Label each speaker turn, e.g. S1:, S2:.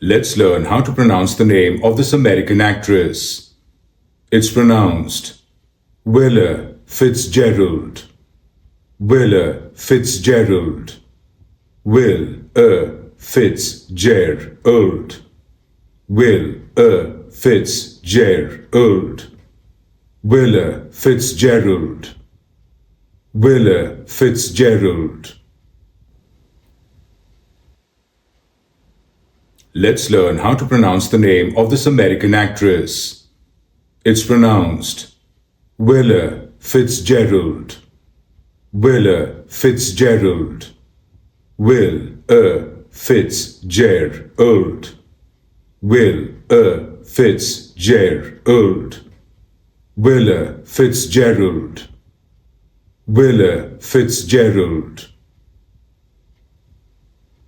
S1: Let's learn how to pronounce the name of this American actress. It's pronounced Willa Fitzgerald. Willa Fitzgerald. Willa Fitzgerald. Willa Fitzgerald. Willa Fitzgerald. Willa Fitzgerald. Let's learn how to pronounce the name of this American actress. It's pronounced Willa Fitzgerald. Willa Fitzgerald. Willa Fitzgerald. Willa Fitzgerald. Willa Fitzgerald. Willa Fitzgerald.